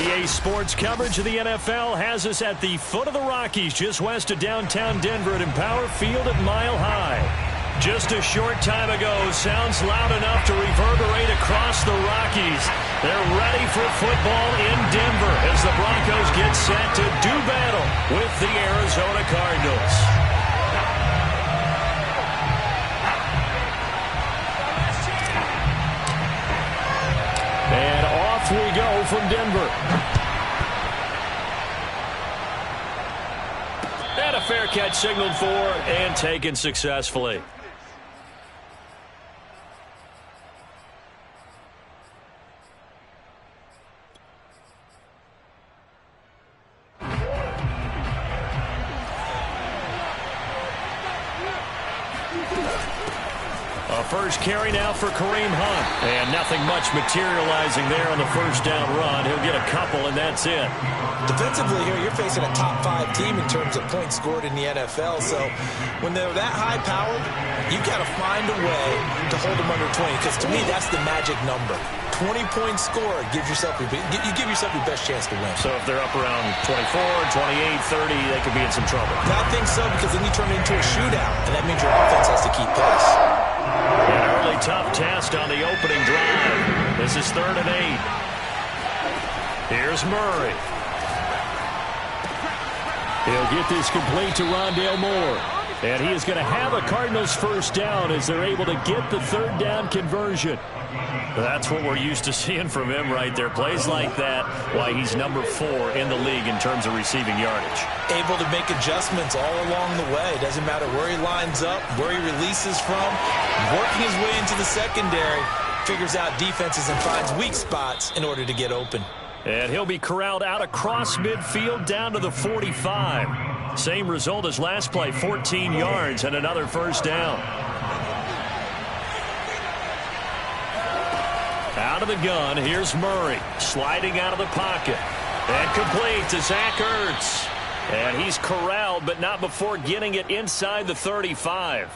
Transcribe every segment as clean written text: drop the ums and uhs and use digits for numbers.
EA Sports coverage of the NFL has us at the foot of the Rockies, just west of downtown Denver at Empower Field at Mile High. Just a short time ago, sounds loud enough to reverberate across the Rockies. They're ready for football in Denver as the Broncos get set to do battle with the Arizona Cardinals. And off we go from Denver. And a fair catch signaled for and taken successfully. First carry now for Kareem Hunt. And nothing much materializing there on the first down run. He'll get a couple, and that's it. Defensively here, you're facing a top-5 team in terms of points scored in the NFL. So when they're that high-powered, you got to find a way to hold them under 20. Because to me, that's the magic number. 20-point score gives yourself you give yourself your best chance to win. So if they're up around 24, 28, 30, they could be in some trouble. I think so, because then you turn it into a shootout, and that means your offense has to keep pace. An early tough test on the opening drive. This is 3rd and 8. Here's Murray. He'll get this complete to Rondale Moore. And he is going to have a Cardinals first down as they're able to get the 3rd down conversion. That's what we're used to seeing from him right there. Plays like that, why he's number 4 in the league in terms of receiving yardage. Able to make adjustments all along the way. Doesn't matter where he lines up, where he releases from. Working his way into the secondary, figures out defenses and finds weak spots in order to get open. And he'll be corralled out across midfield down to the 45. Same result as last play, 14 yards and another first down. Out of the gun, here's Murray, sliding out of the pocket. And complete to Zach Ertz. And he's corralled, but not before getting it inside the 35.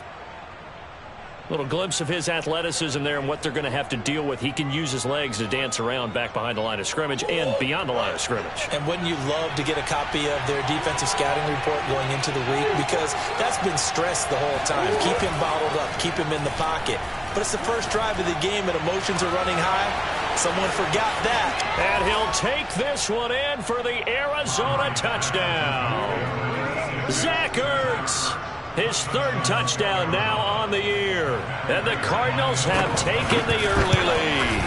Little glimpse of his athleticism there and what they're going to have to deal with. He can use his legs to dance around back behind the line of scrimmage and beyond the line of scrimmage. And wouldn't you love to get a copy of their defensive scouting report going into the week? Because that's been stressed the whole time. Keep him bottled up. Keep him in the pocket. But it's the first drive of the game and emotions are running high. Someone forgot that. And he'll take this one in for the Arizona touchdown. Zach Ertz. His 3rd touchdown now on the year. And the Cardinals have taken the early lead.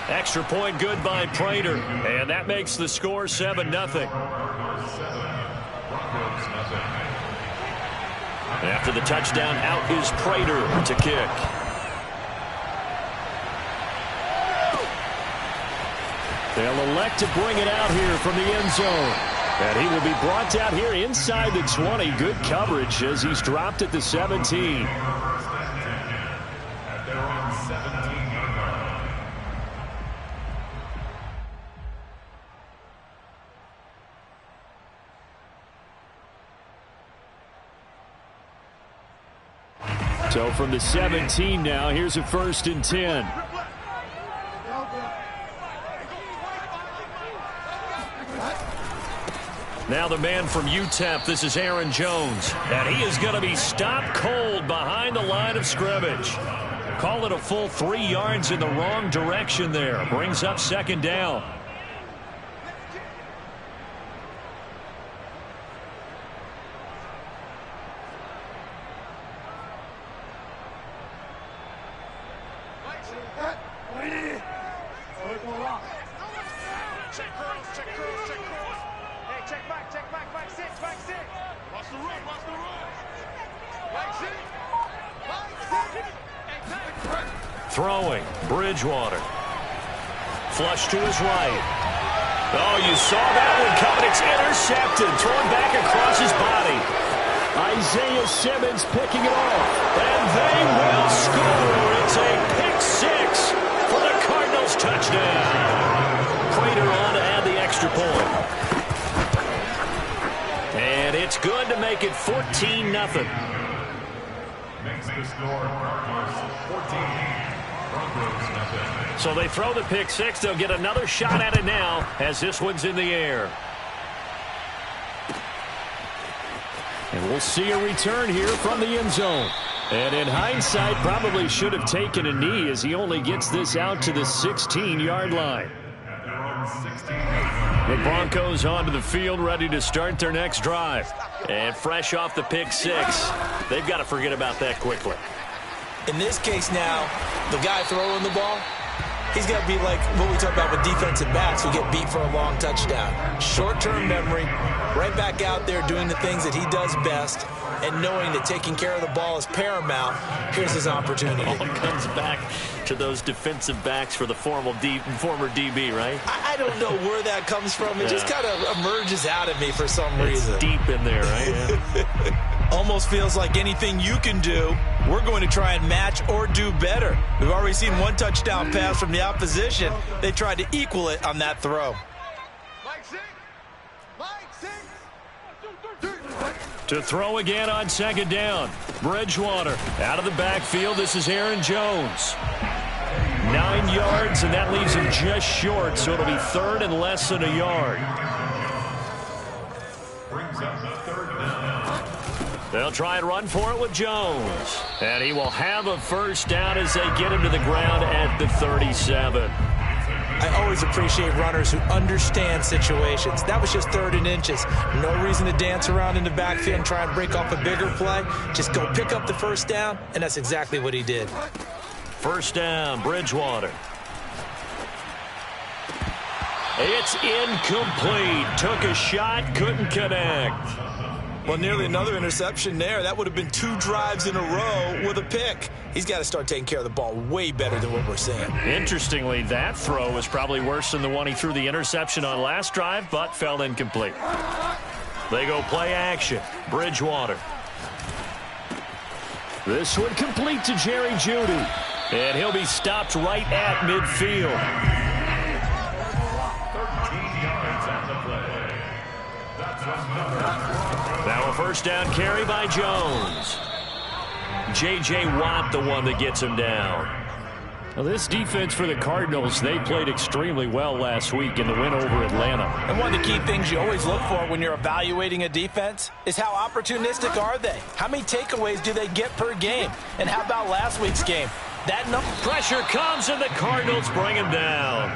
Extra point good by Prater. And that makes the score 7-0. After the touchdown, out is Prater to kick. They'll elect to bring it out here from the end zone. And he will be brought out here inside the 20. Good coverage as he's dropped at the 17. So from the 17 now, here's a 1st and 10. Now the man from UTEP, this is Aaron Jones. And he is going to be stopped cold behind the line of scrimmage. Call it a full 3 yards in the wrong direction there. Brings up 2nd down. Throwing, Bridgewater. Flush to his right. Oh, you saw that one coming. It's intercepted. Thrown back across his body. Isaiah Simmons picking it off. And they will score. It's a pick 6 for the Cardinals touchdown. Prater on to add the extra point. And it's good to make it 14-0. Makes the score 14. So they throw the pick six. They'll get another shot at it now as this one's in the air. And we'll see a return here from the end zone. And in hindsight, probably should have taken a knee as he only gets this out to the 16-yard line. The Broncos onto the field, ready to start their next drive. And fresh off the pick six, they've got to forget about that quickly. In this case now, the guy throwing the ball, he's got to be like what we talk about with defensive backs who get beat for a long touchdown. Short-term memory, right back out there doing the things that he does best, and knowing that taking care of the ball is paramount. Here's his opportunity. All comes back to those defensive backs for the former DB, right? I don't know where that comes from. It just kind of emerges out of me for some reason. It's deep in there, right? Yeah. Almost feels like anything you can do, we're going to try and match or do better. We've already seen one touchdown pass from the opposition. They tried to equal it on that throw. To throw again on second down. Bridgewater out of the backfield. This is Aaron Jones. 9 yards, and that leaves him just short, so it'll be third and less than a yard. They'll try and run for it with Jones. And he will have a first down as they get him to the ground at the 37. I always appreciate runners who understand situations. That was just 3rd and inches. No reason to dance around in the backfield and try and break off a bigger play. Just go pick up the first down, and that's exactly what he did. First down, Bridgewater. It's incomplete. Took a shot, couldn't connect. Well, nearly another interception there. That would have been 2 drives in a row with a pick. He's got to start taking care of the ball way better than what we're seeing. Interestingly, that throw was probably worse than the one he threw the interception on last drive, but fell incomplete. They go play action. Bridgewater. This one complete to Jerry Jeudy. And he'll be stopped right at midfield. 13 yards on the play. That's now a first down carry by Jones. J.J. Watt, the one that gets him down. Now this defense for the Cardinals, they played extremely well last week in the win over Atlanta. And one of the key things you always look for when you're evaluating a defense is how opportunistic are they? How many takeaways do they get per game? And how about last week's game? That number. Pressure comes and the Cardinals bring him down.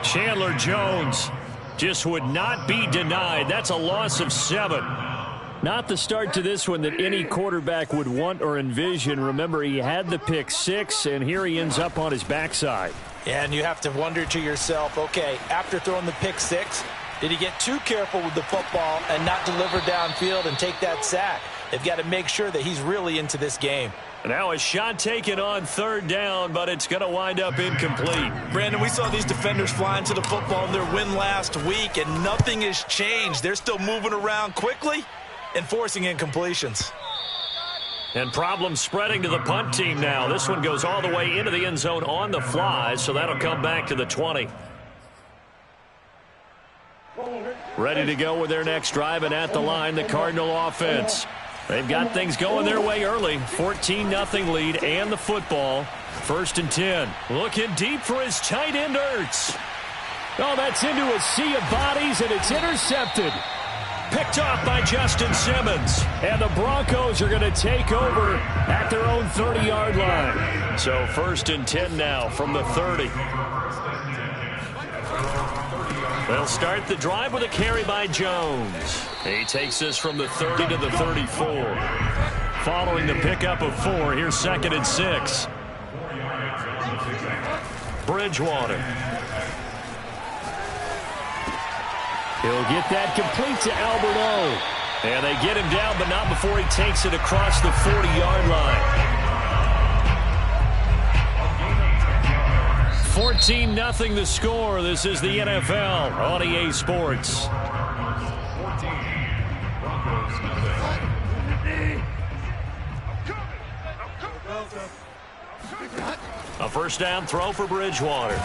Chandler Jones just would not be denied. That's a loss of 7. Not the start to this one that any quarterback would want or envision. Remember, he had the pick 6, and here he ends up on his backside. Yeah, and you have to wonder to yourself, okay, after throwing the pick 6, did he get too careful with the football and not deliver downfield and take that sack? They've got to make sure that he's really into this game. Now a shot taken on 3rd down, but it's going to wind up incomplete. Brandon, we saw these defenders flying to the football in their win last week, and nothing has changed. They're still moving around quickly and forcing incompletions. And problems spreading to the punt team now. This one goes all the way into the end zone on the fly, so that'll come back to the 20. Ready to go with their next drive, and at the line, the Cardinal offense. They've got things going their way early. 14-0 lead and the football. 1st and 10. Looking deep for his tight end, Ertz. Oh, that's into a sea of bodies, and it's intercepted. Picked off by Justin Simmons. And the Broncos are going to take over at their own 30-yard line. So 1st and 10 now from the 30. They'll start the drive with a carry by Jones. He takes this from the 30 to the 34. Following the pickup of 4, here's 2nd and 6. Bridgewater. He'll get that complete to Albert O. And they get him down, but not before he takes it across the 40-yard line. 14-0 the score. This is the NFL on EA Sports. A first down throw for Bridgewater.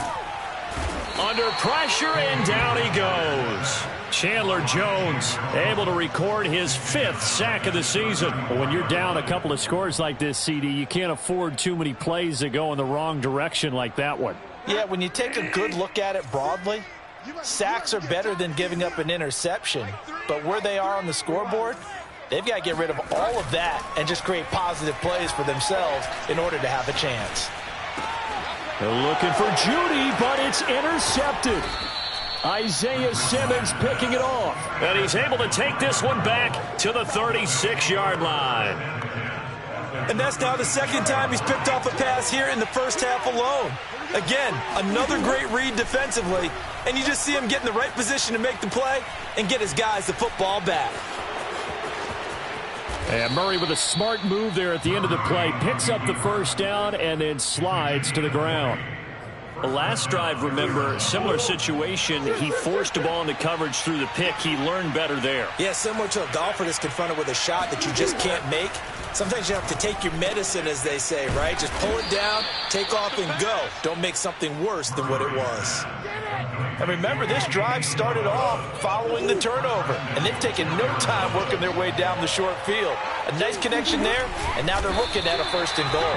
Under pressure, and down he goes. Chandler Jones able to record his 5th sack of the season. When you're down a couple of scores like this, CD, you can't afford too many plays that go in the wrong direction like that one. Yeah, when you take a good look at it broadly, sacks are better than giving up an interception. But where they are on the scoreboard, they've got to get rid of all of that and just create positive plays for themselves in order to have a chance. They're looking for Judy, but it's intercepted. Isaiah Simmons picking it off. And he's able to take this one back to the 36-yard line. And that's now the second time he's picked off a pass here in the first half alone. Again, another great read defensively, and you just see him get in the right position to make the play and get his guys the football back. And Murray with a smart move there at the end of the play, picks up the first down and then slides to the ground. The last drive, remember, similar situation. He forced the ball into coverage through the pick. He learned better there. Yeah, similar to a golfer that's confronted with a shot that you just can't make. Sometimes you have to take your medicine, as they say, right? Just pull it down, take off, and go. Don't make something worse than what it was. And remember, this drive started off following the turnover, and they've taken no time working their way down the short field. A nice connection there, and now they're looking at a 1st and goal.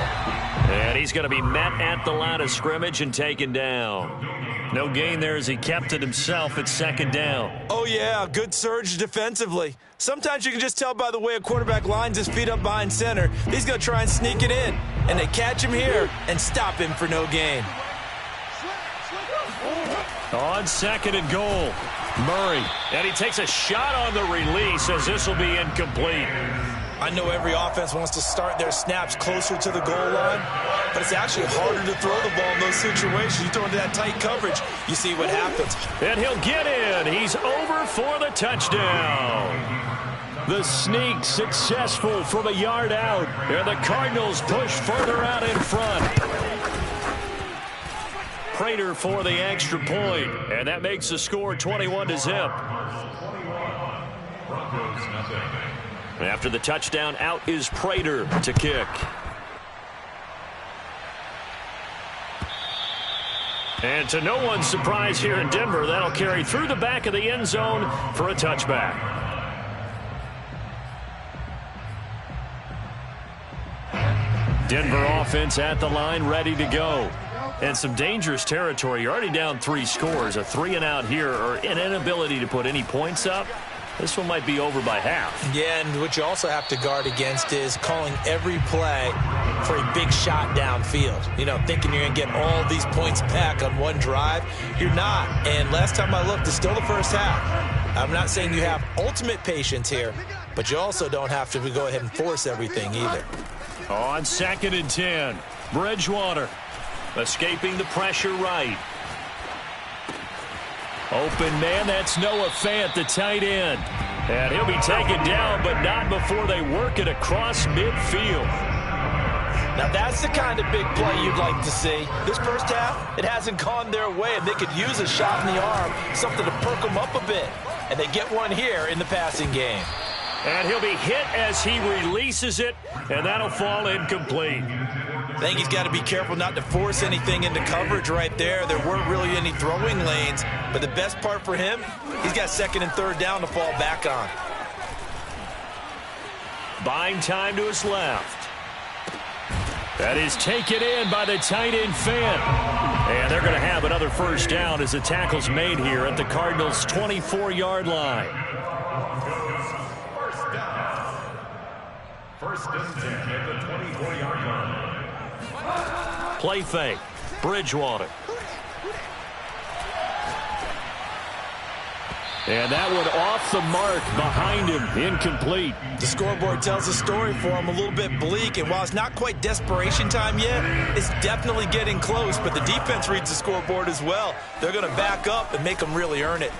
And he's going to be met at the line of scrimmage and taken down. No gain there as he kept it himself at 2nd down. Oh, yeah, good surge defensively. Sometimes you can just tell by the way a quarterback lines his feet up behind center. He's going to try and sneak it in, and they catch him here and stop him for no gain. On 2nd and goal, Murray. And he takes a shot on the release as this will be incomplete. I know every offense wants to start their snaps closer to the goal line, but it's actually harder to throw the ball in those situations. You throw into that tight coverage, you see what happens. And he'll get in. He's over for the touchdown. The sneak successful from a yard out. And the Cardinals push further out in front. Prater for the extra point, and that makes the score 21-0. Broncos CFM. After the touchdown, out is Prater to kick. And to no one's surprise here in Denver, that'll carry through the back of the end zone for a touchback. Denver offense at the line, ready to go. And some dangerous territory. You're already down 3 scores. A 3-and-out here, or an inability to put any points up. This one might be over by half. Yeah, and what you also have to guard against is calling every play for a big shot downfield. You know, thinking you're going to get all these points back on one drive. You're not. And last time I looked, it's still the first half. I'm not saying you have ultimate patience here, but you also don't have to go ahead and force everything either. On 2nd and 10, Bridgewater escaping the pressure right. Open man, that's Noah Fant, the tight end. And he'll be taken down, but not before they work it across midfield. Now that's the kind of big play you'd like to see. This first half, it hasn't gone their way, and they could use a shot in the arm, something to perk them up a bit. And they get one here in the passing game. And he'll be hit as he releases it, and that'll fall incomplete. I think he's got to be careful not to force anything into coverage right there. There weren't really any throwing lanes, but the best part for him, he's got 2nd and 3rd down to fall back on. Buying time to his left. That is taken in by the tight end Fant. And they're going to have another first down as the tackle's made here at the Cardinals' 24-yard line. First down. 1st and 10 at the 24-yard line. Play fake. Bridgewater. And that one off the mark behind him. Incomplete. The scoreboard tells a story for him a little bit bleak, and while it's not quite desperation time yet, it's definitely getting close, but the defense reads the scoreboard as well. They're going to back up and make them really earn it.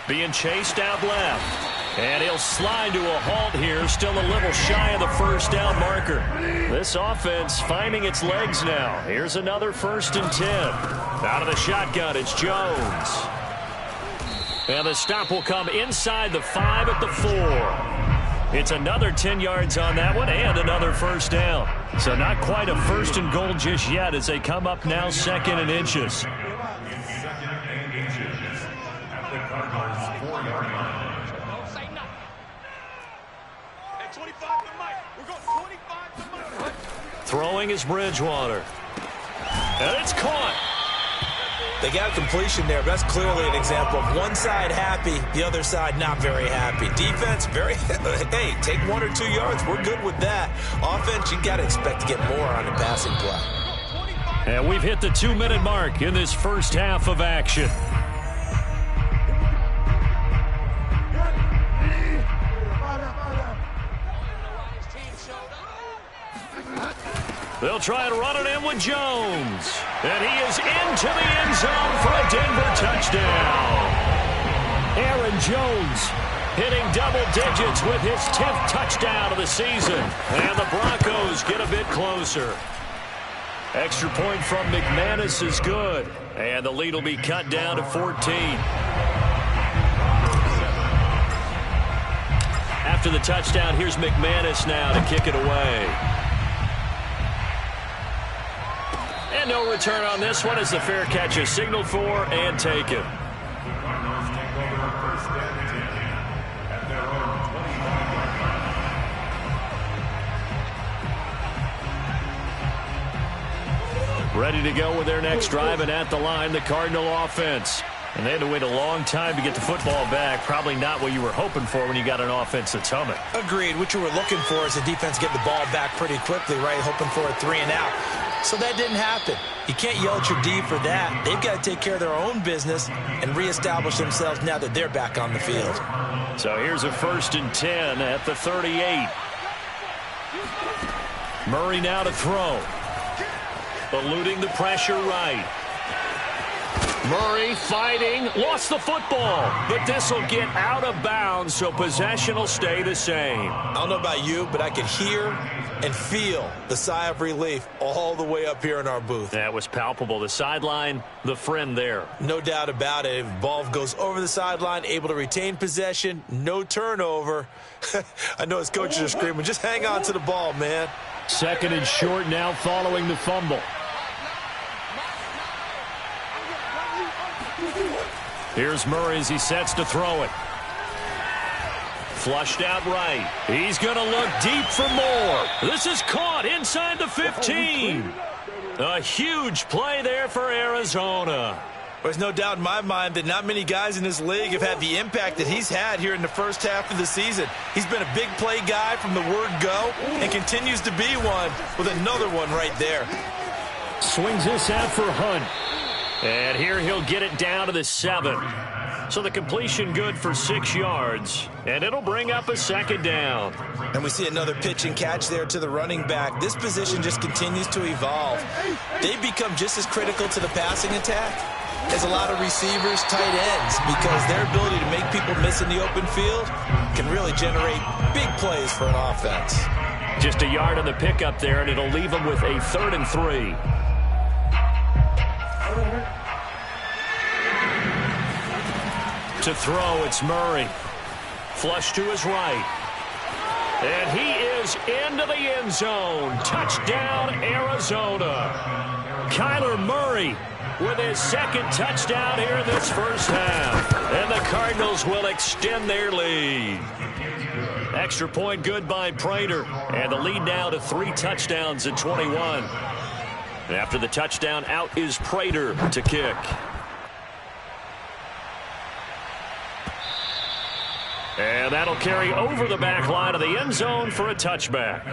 Being chased out left. And he'll slide to a halt here, still a little shy of the first down marker. This offense finding its legs now. Here's another 1st and 10. Out of the shotgun, it's Jones. And the stop will come inside the 5 at the 4. It's another 10 yards on that one and another first down. So not quite a first and goal just yet as they come up now second and inches. Second and inches at the Cardinals' 4-yard line. Don't say nothing. At 25 to Mike. We're going 25 to Mike. Throwing is Bridgewater. And it's caught. They got a completion there, but that's clearly an example of one side happy, the other side not very happy. Defense, hey, take 1 or 2 yards. We're good with that. Offense, you got to expect to get more on the passing play. And we've hit the 2-minute mark in this first half of action. They'll try and run it in with Jones. And he is into the end zone for a Denver touchdown. Aaron Jones hitting double digits with his 10th touchdown of the season. And the Broncos get a bit closer. Extra point from McManus is good. And the lead will be cut down to 14. After the touchdown, here's McManus now to kick it away. And no return on this one as the fair catch is signaled for and taken. Cardinals take over first and 10 at their own 25-yard line. Ready to go with their next drive, and at the line, the Cardinal offense. And they had to wait a long time to get the football back. Probably not what you were hoping for when you got an offense that's humming. Agreed. What you were looking for is the defense get the ball back pretty quickly, right? Hoping for a 3 and out. So that didn't happen. You can't yell at your D for that. They've got to take care of their own business and reestablish themselves now that they're back on the field. So here's a 1st and 10 at the 38. Murray now to throw. Eluding the pressure right. Murray fighting, lost the football, but this will get out of bounds, so possession will stay the same. I don't know about you, but I could hear and feel the sigh of relief all the way up here in our booth. That was palpable. The sideline, the friend there. No doubt about it. If ball goes over the sideline, able to retain possession, no turnover. I know his coaches are screaming, just hang on to the ball, man. 2nd and short now following the fumble. Here's Murray as he sets to throw it. Flushed out right. He's going to look deep for more. This is caught inside the 15. A huge play there for Arizona. There's no doubt in my mind that not many guys in this league have had the impact that he's had here in the first half of the season. He's been a big play guy from the word go and continues to be one with another one right there. Swings this out for Hunt. And here he'll get it down to the 7. So the completion good for 6 yards. And it'll bring up a 2nd down. And we see another pitch and catch there to the running back. This position just continues to evolve. They become just as critical to the passing attack as a lot of receivers, tight ends, because their ability to make people miss in the open field can really generate big plays for an offense. Just a yard on the pickup there, and it'll leave them with a 3rd and 3. To throw, it's Murray. Flush to his right. And he is into the end zone. Touchdown, Arizona. Kyler Murray with his 2nd touchdown here in this first half. And the Cardinals will extend their lead. Extra point good by Prater. And the lead now to 3 touchdowns at 21. After the touchdown, out is Prater to kick. And that'll carry over the back line of the end zone for a touchback.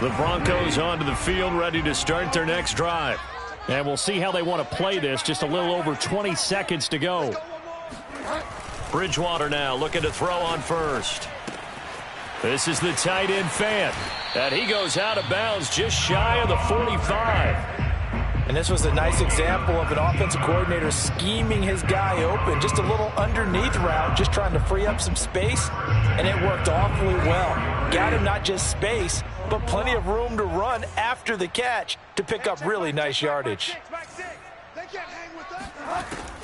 The Broncos onto the field, ready to start their next drive. And we'll see how they want to play this. Just a little over 20 seconds to go. Bridgewater now looking to throw on first. This is the tight end Fant. And he goes out of bounds just shy of the 45. And this was a nice example of an offensive coordinator scheming his guy open. Just a little underneath route, just trying to free up some space. And it worked awfully well. Got him not just space, but plenty of room to run after the catch to pick up really nice yardage.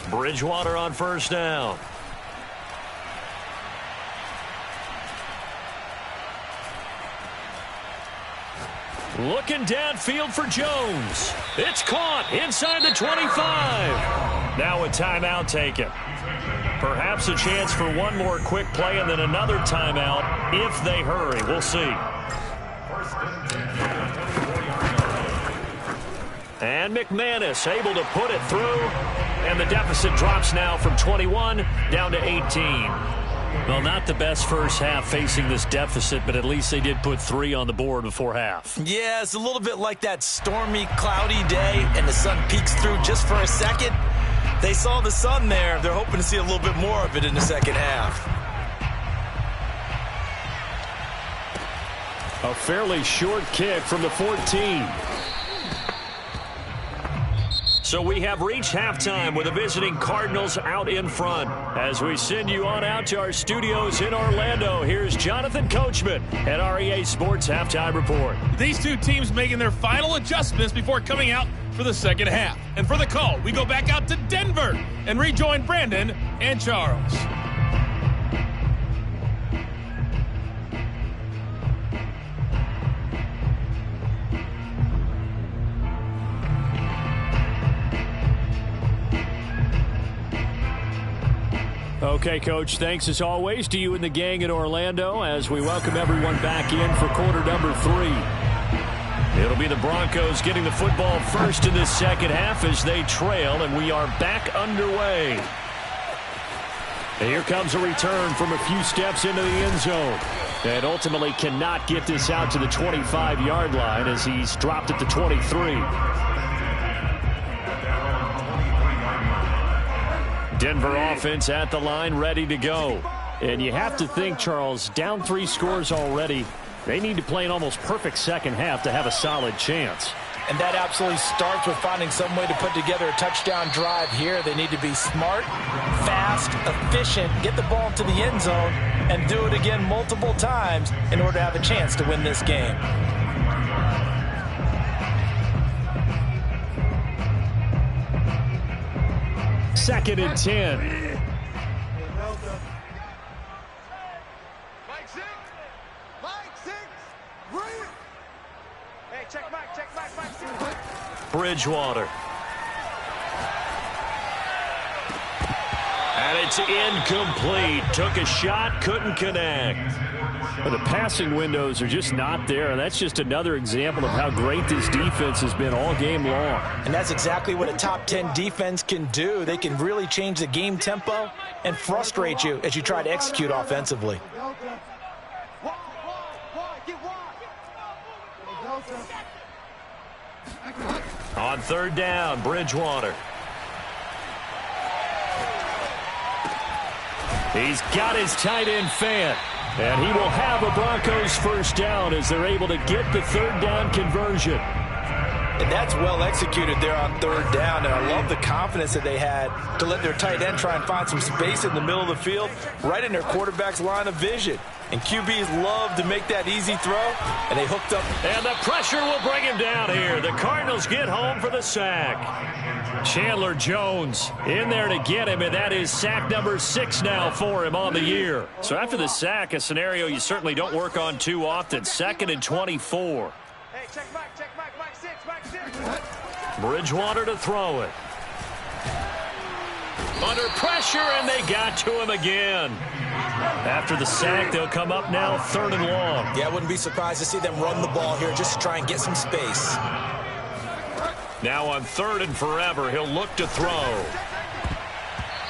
Bridgewater on first down. Looking downfield for Jones. It's caught inside the 25. Now a timeout taken. Perhaps a chance for one more quick play and then another timeout if they hurry. We'll see. And McManus able to put it through. And the deficit drops now from 21 down to 18. Well, not the best first half facing this deficit, but at least they did put 3 on the board before half. Yeah, it's a little bit like that stormy, cloudy day, and the sun peeks through just for a second. They saw the sun there. They're hoping to see a little bit more of it in the second half. A fairly short kick from the 14. So we have reached halftime with the visiting Cardinals out in front. As we send you on out to our studios in Orlando, here's Jonathan Coachman at REA Sports Halftime Report. These two teams making their final adjustments before coming out for the second half. And for the call, we go back out to Denver and rejoin Brandon and Charles. Okay, Coach, thanks as always to you and the gang in Orlando as we welcome everyone back in for quarter number 3. It'll be the Broncos getting the football first in this second half as they trail, and we are back underway. And here comes a return from a few steps into the end zone. And ultimately cannot get this out to the 25-yard line as he's dropped at the 23. Denver offense at the line, ready to go. And you have to think, Charles, down 3 scores already. They need to play an almost perfect second half to have a solid chance. And that absolutely starts with finding some way to put together a touchdown drive here. They need to be smart, fast, efficient, get the ball to the end zone, and do it again multiple times in order to have a chance to win this game. Second and 10. Mike 6. Hey, check Mike, Mike 6. Bridgewater. And it's incomplete. Took a shot, couldn't connect. Well, the passing windows are just not there, and that's just another example of how great this defense has been all game long. And that's exactly what a top 10 defense can do. They can really change the game tempo and frustrate you as you try to execute offensively. On third down, Bridgewater. He's got his tight end Fant. And he will have a Broncos first down as they're able to get the third down conversion. And that's well executed there on third down. And I love the confidence that they had to let their tight end try and find some space in the middle of the field, right in their quarterback's line of vision. And QBs love to make that easy throw, and they hooked up. And the pressure will bring him down here. The Cardinals get home for the sack. Chandler Jones in there to get him, and that is sack number 6 now for him on the year. So after the sack, a scenario you certainly don't work on too often. 2nd and 24. Hey, check Mike, Mike 6. Bridgewater to throw it. Under pressure, and they got to him again. After the sack, they'll come up now 3rd and long. Yeah, I wouldn't be surprised to see them run the ball here just to try and get some space. Now on 3rd and forever, he'll look to throw.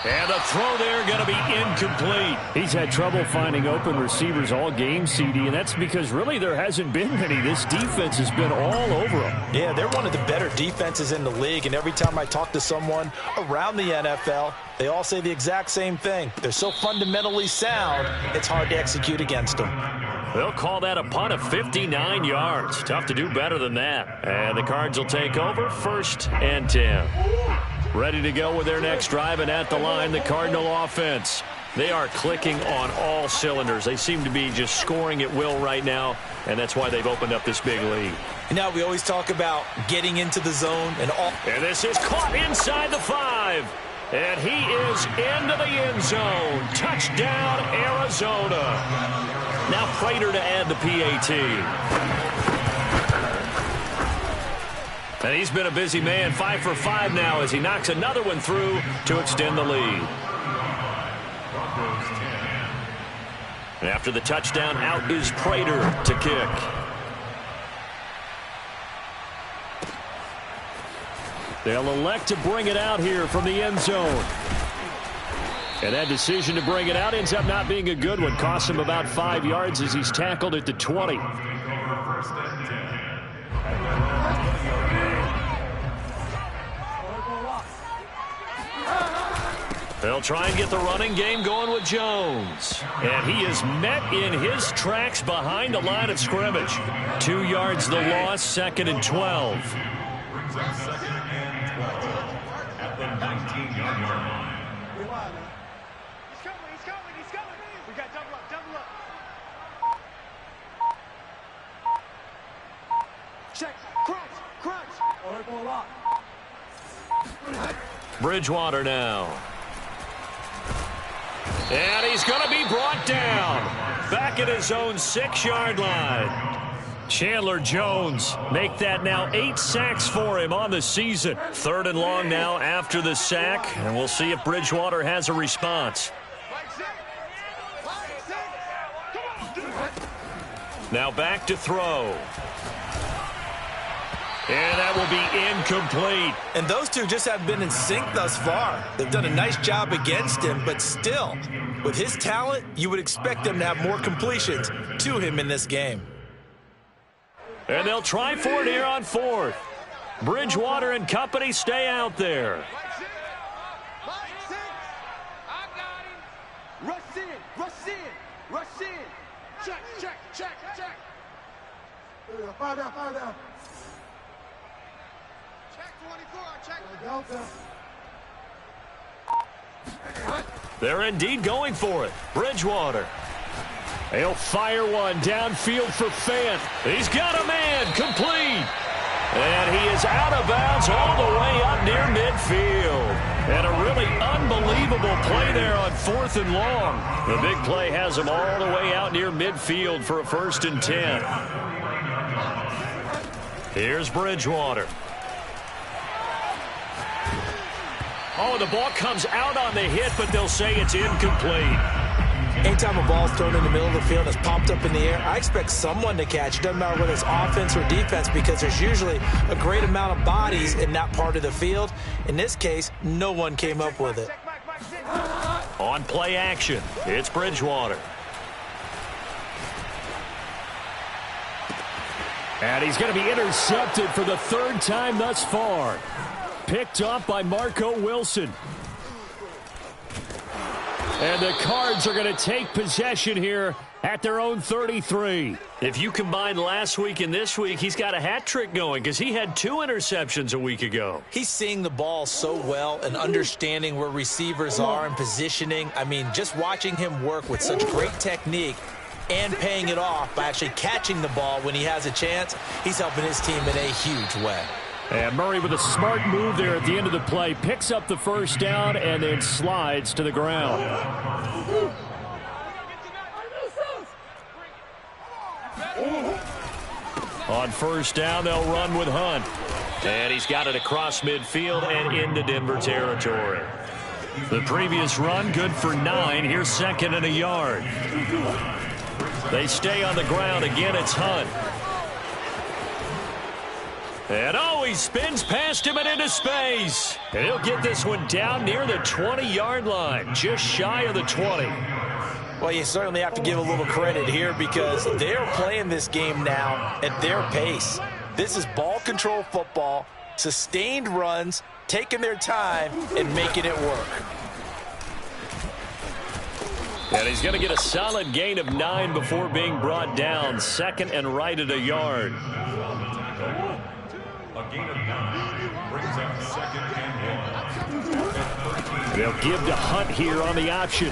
And the throw there going to be incomplete. He's had trouble finding open receivers all game, CD, and that's because really there hasn't been many. This defense has been all over them. Yeah, they're one of the better defenses in the league, and every time I talk to someone around the NFL, they all say the exact same thing. They're so fundamentally sound, it's hard to execute against them. They'll call that a punt of 59 yards. Tough to do better than that. And the Cards will take over 1st and 10. Ready to go with their next drive, and at the line, the Cardinal offense. They are clicking on all cylinders. They seem to be just scoring at will right now, and that's why they've opened up this big lead. You know, we always talk about getting into the zone and all. And this is caught inside the 5. And he is into the end zone. Touchdown, Arizona. Now Prater to add the PAT. And he's been a busy man, 5 for 5 now as he knocks another one through to extend the lead. And after the touchdown, out is Prater to kick. They'll elect to bring it out here from the end zone. And that decision to bring it out ends up not being a good one. Costs him about 5 yards as he's tackled at the 20. They'll try and get the running game going with Jones. And he is met in his tracks behind the line of scrimmage. 2 yards the loss, 2nd and 12. Brings up 2nd and 12 at the 19-yard line. He's coming. We got double up. Check, crunch. Bridgewater now. And he's going to be brought down. Back at his own 6-yard line. Chandler Jones make that now 8 sacks for him on the season. 3rd and long now after the sack. And we'll see if Bridgewater has a response. Now back to throw. And that will be incomplete. And those two just have been in sync thus far. They've done a nice job against him, but still, with his talent, you would expect them to have more completions to him in this game. And they'll try for it here on 4th. Bridgewater and company stay out there. Rush in. Check. Fire down. Check 24, They're indeed going for it. Bridgewater. He'll fire one downfield for Fant. He's got a man complete. And he is out of bounds all the way up near midfield. And a really unbelievable play there on 4th and long. The big play has him all the way out near midfield for a 1st and 10. Here's Bridgewater. Oh, the ball comes out on the hit, but they'll say it's incomplete. Anytime a ball's thrown in the middle of the field and it's popped up in the air, I expect someone to catch. It doesn't matter whether it's offense or defense because there's usually a great amount of bodies in that part of the field. In this case, no one came up with it. On play action, it's Bridgewater. And he's going to be intercepted for the 3rd time thus far. Picked up by Marco Wilson. And the Cards are going to take possession here at their own 33. If you combine last week and this week, he's got a hat trick going because he had 2 interceptions a week ago. He's seeing the ball so well and understanding where receivers are and positioning. I mean, just watching him work with such great technique and paying it off by actually catching the ball when he has a chance, he's helping his team in a huge way. And Murray with a smart move there at the end of the play. Picks up the 1st down and then slides to the ground. On 1st down, they'll run with Hunt. And he's got it across midfield and into Denver territory. The previous run, good for 9. Here's 2nd and a yard. They stay on the ground. Again, it's Hunt. And he spins past him and into space. And he'll get this one down near the 20-yard line, just shy of the 20. Well, you certainly have to give a little credit here because they're playing this game now at their pace. This is ball control football, sustained runs, taking their time and making it work. And he's going to get a solid gain of 9 before being brought down. 2nd and right at a yard. A gain of 9 brings up 2nd and 1. They'll give to Hunt here on the option.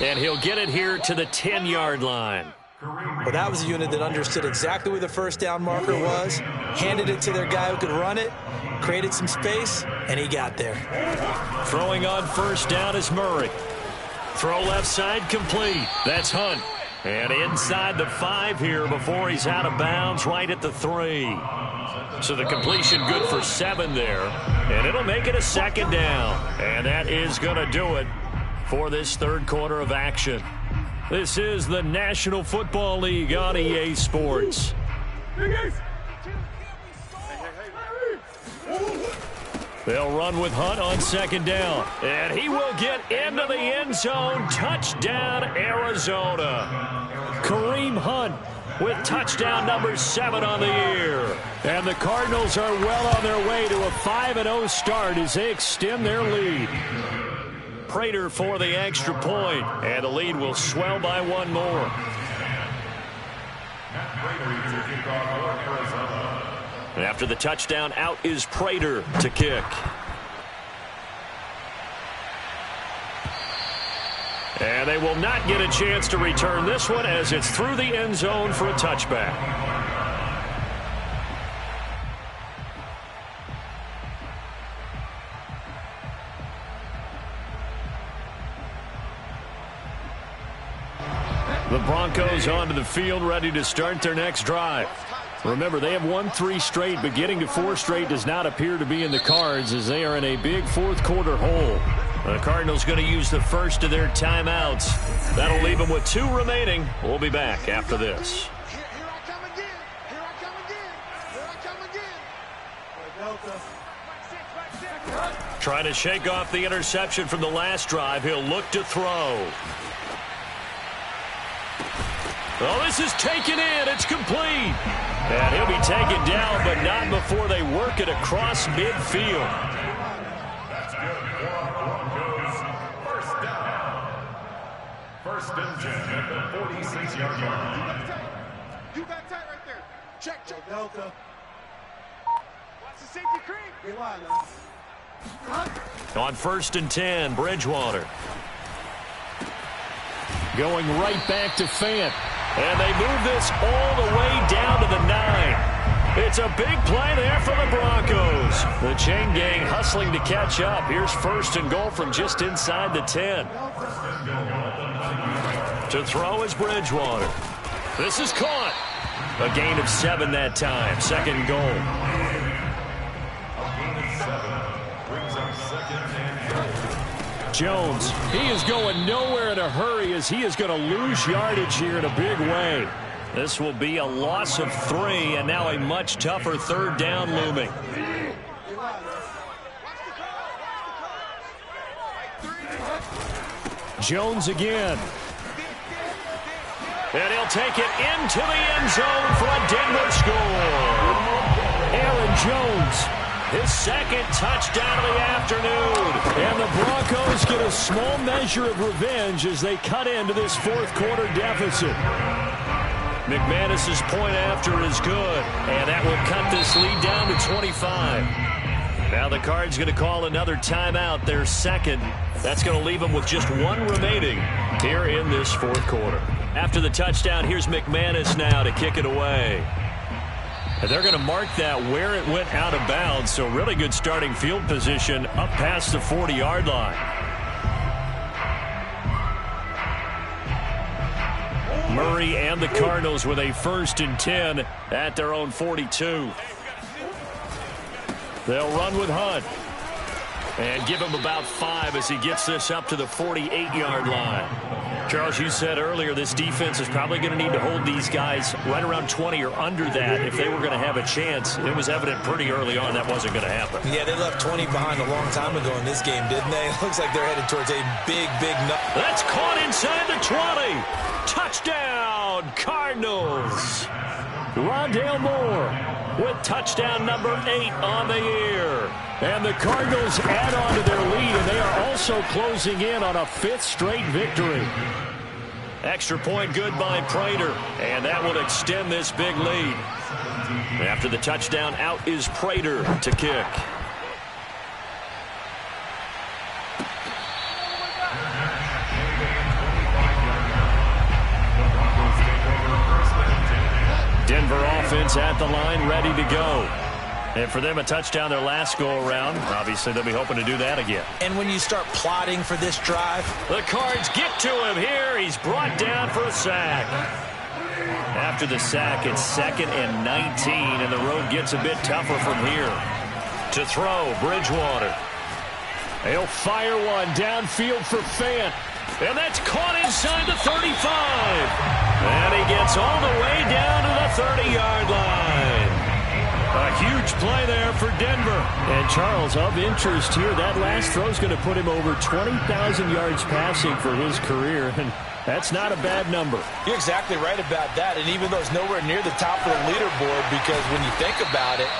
And he'll get it here to the 10-yard line. Well, that was a unit that understood exactly where the 1st down marker was, handed it to their guy who could run it, created some space, and he got there. Throwing on 1st down is Murray. Throw left side complete. That's Hunt. And inside the 5 here before he's out of bounds, right at the 3. So the completion good for 7 there. And it'll make it a 2nd down. And that is going to do it for this third quarter of action. This is the National Football League on EA Sports. They'll run with Hunt on 2nd down. And he will get into the end zone. Touchdown, Arizona. Kareem Hunt with touchdown number 7 on the year. And the Cardinals are well on their way to a 5-0 start as they extend their lead. Prater for the extra point, and the lead will swell by 1 more. And after the touchdown, out is Prater to kick. And they will not get a chance to return this one as it's through the end zone for a touchback. The Broncos onto the field, ready to start their next drive. Remember, they have won 3 straight, but getting to 4 straight does not appear to be in the cards as they are in a big fourth quarter hole. The Cardinals going to use the first of their timeouts. That'll leave them with 2 remaining. We'll be back after this. Here I come again. Here I come again. Here I come again. Trying to shake off the interception from the last drive. He'll look to throw. Oh, this is taken in. It's complete. And he'll be taken down, but not before they work it across midfield. That's good for Broncos. First down. 1st and 10 at the 46-yard line. You got tight right there. Check. Delta. Watch the safety creep. On 1st and 10, Bridgewater. Going right back to Fant. And they move this all the way down to the 9. It's a big play there for the Broncos. The chain gang hustling to catch up. Here's 1st and goal from just inside the 10. To throw is Bridgewater. This is caught. A gain of 7 that time. 2nd goal. Jones, he is going nowhere in a hurry as he is going to lose yardage here in a big way. This will be a loss of 3, and now a much tougher 3rd down looming. Jones again. And he'll take it into the end zone for a Denver score. Aaron Jones, his 2nd touchdown of the afternoon. And the Broncos get a small measure of revenge as they cut into this 4th quarter deficit. McManus's point after is good, and that will cut this lead down to 25. Now the Cards going to call another timeout, their 2nd. That's going to leave them with just 1 remaining here in this 4th quarter. After the touchdown, here's McManus now to kick it away. And they're going to mark that where it went out of bounds, so really good starting field position up past the 40-yard line. Murray and the Cardinals with a 1st and 10 at their own 42. They'll run with Hunt and give him about 5 as he gets this up to the 48-yard line. Charles, you said earlier this defense is probably going to need to hold these guys right around 20 or under that if they were going to have a chance. It was evident pretty early on that wasn't going to happen. Yeah, they left 20 behind a long time ago in this game, didn't they? It looks like they're headed towards a big That's caught inside the 20. Touchdown, Cardinals. Rondale Moore with touchdown number 8 on the year. And the Cardinals add on to their lead, and they are also closing in on a 5th straight victory. Extra point good by Prater, and that will extend this big lead. After the touchdown, out is Prater to kick. Denver offense at the line, ready to go. And for them, a touchdown their last go-around. Obviously, they'll be hoping to do that again. And when you start plotting for this drive, the Cards get to him here. He's brought down for a sack. After the sack, it's 2nd and 19, and the road gets a bit tougher from here. To throw, Bridgewater. He'll fire one downfield for Fant. And that's caught inside the 35. And he gets all the way down to the 30-yard line. A huge play there for Denver. And Charles, of interest here, that last throw is going to put him over 20,000 yards passing for his career. And that's not a bad number. You're exactly right about that. And even though it's nowhere near the top of the leaderboard, because when you think about it,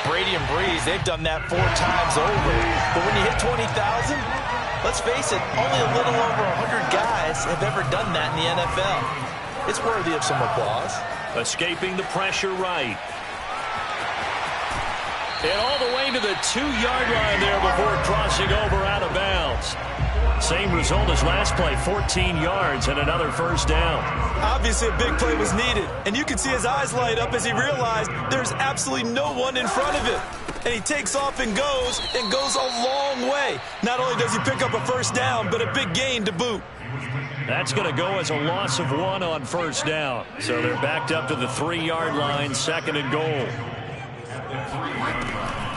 Brady and Breeze, they've done that 4 times over. But when you hit 20,000, let's face it, only a little over 100 guys have ever done that in the NFL. It's worthy of some applause. Escaping the pressure right. And all the way to the 2-yard line there before crossing over out of bounds. Same result as last play, 14 yards and another first down. Obviously a big play was needed, and you can see his eyes light up as he realized there's absolutely no one in front of him. And he takes off and goes a long way. Not only does he pick up a first down, but a big gain to boot. That's going to go as a loss of 1 on first down. So they're backed up to the 3-yard line, 2nd and goal.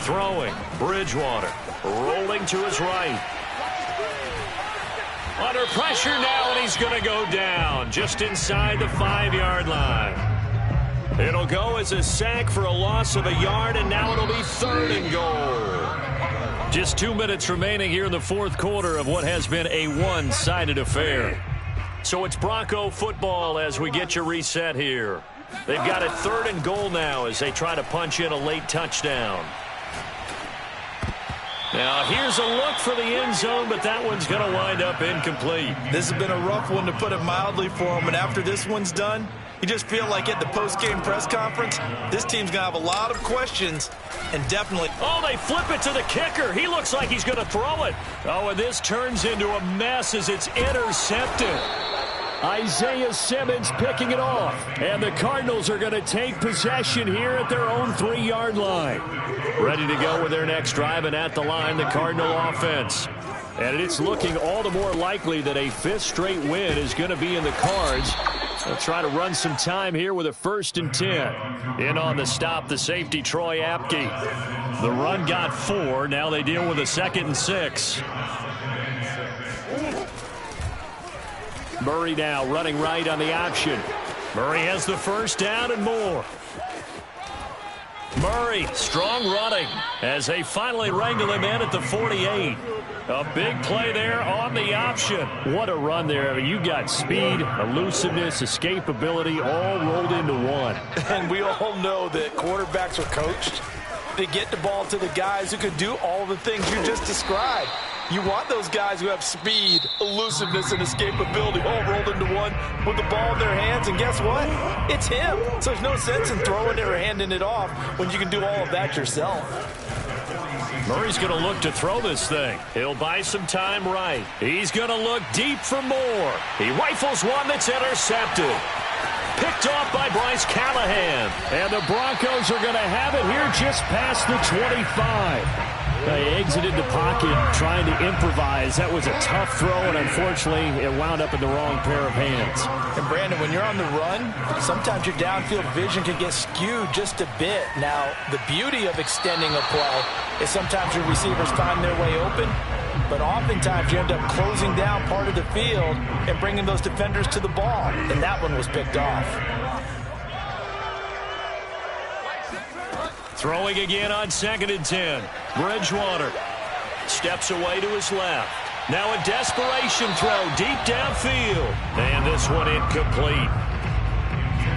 Throwing, Bridgewater, rolling to his right. Under pressure now, and he's going to go down just inside the 5-yard line. It'll go as a sack for a loss of a yard, and now it'll be 3rd and goal. Just 2 minutes remaining here in the 4th quarter of what has been a one-sided affair. So it's Bronco football as we get you reset here. They've got it 3rd and goal now as they try to punch in a late touchdown. Now, here's a look for the end zone, but that one's going to wind up incomplete. This has been a rough one, to put it mildly, for him. And after this one's done, you just feel like at the post-game press conference, this team's going to have a lot of questions and definitely... Oh, they flip it to the kicker. He looks like he's going to throw it. Oh, and this turns into a mess as it's intercepted. Isaiah Simmons picking it off. And the Cardinals are going to take possession here at their own 3-yard line. Ready to go with their next drive, and at the line, the Cardinal offense. And it's looking all the more likely that a 5th straight win is going to be in the cards. They'll try to run some time here with a 1st and 10. In on the stop, the safety, Troy Apke. The run got 4. Now they deal with a 2nd and 6. Murray now running right on the option. Murray has the first down and more. Murray, strong running as they finally wrangle him in at the 48. A big play there on the option. What a run there. I mean, you got speed, elusiveness, escapability all rolled into one. And we all know that quarterbacks are coached to get the ball to the guys who can do all the things you just described. You want those guys who have speed, elusiveness, and escapability all rolled into one with the ball in their hands. And guess what? It's him. So there's no sense in throwing it or handing it off when you can do all of that yourself. Murray's going to look to throw this thing. He'll buy some time right. He's going to look deep for more. He rifles one that's intercepted. Picked off by Bryce Callahan. And the Broncos are going to have it here just past the 25. They exited the pocket trying to improvise. That was a tough throw, and unfortunately, it wound up in the wrong pair of hands. And, Brandon, when you're on the run, sometimes your downfield vision can get skewed just a bit. Now, the beauty of extending a play is sometimes your receivers find their way open, but oftentimes you end up closing down part of the field and bringing those defenders to the ball, and that one was picked off. Throwing again on 2nd and 10. Bridgewater steps away to his left. Now a desperation throw deep downfield. And this one incomplete.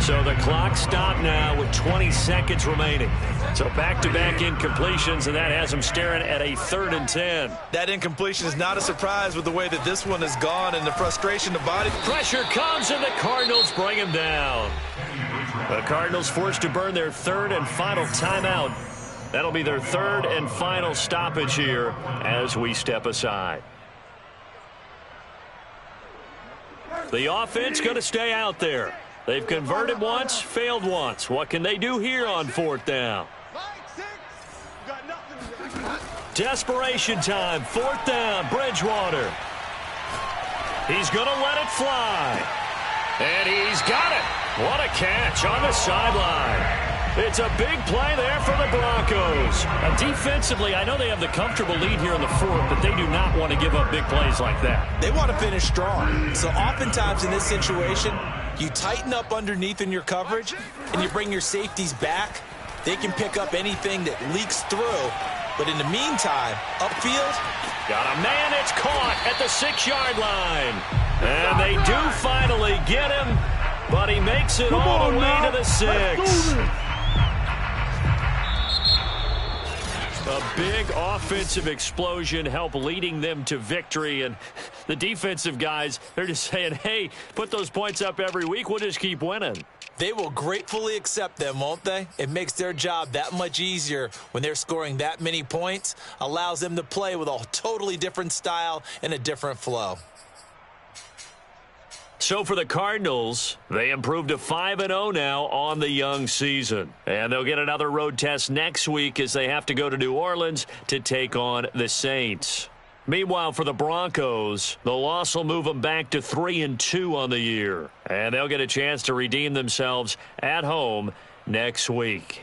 So the clock stopped now with 20 seconds remaining. So back-to-back incompletions, and that has them staring at a 3rd and 10. That incompletion is not a surprise with the way that this one has gone and the frustration the body. Pressure comes, and the Cardinals bring him down. The Cardinals forced to burn their 3rd and final timeout. That'll be their 3rd and final stoppage here as we step aside. The offense going to stay out there. They've converted once, failed once. What can they do here on 4th down? Desperation time. 4th down. Bridgewater. He's going to let it fly. And he's got it. What a catch on the sideline. It's a big play there for the Broncos. Defensively, I know they have the comfortable lead here in the 4th, but they do not want to give up big plays like that. They want to finish strong. So oftentimes in this situation, you tighten up underneath in your coverage, and you bring your safeties back. They can pick up anything that leaks through. But in the meantime, upfield, got a man. It's caught at the 6-yard line. And they do finally get him, but he makes it all the way to the 6. A big offensive explosion helped leading them to victory. And the defensive guys, they're just saying, hey, put those points up every week. We'll just keep winning. they will gratefully accept them, won't they? It makes their job that much easier when they're scoring that many points, allows them to play with a totally different style and a different flow. So for the Cardinals, they improved to 5-0 now on the young season. And they'll get another road test next week as they have to go to New Orleans to take on the Saints. Meanwhile, for the Broncos, the loss will move them back to 3-2 on the year. And they'll get a chance to redeem themselves at home next week.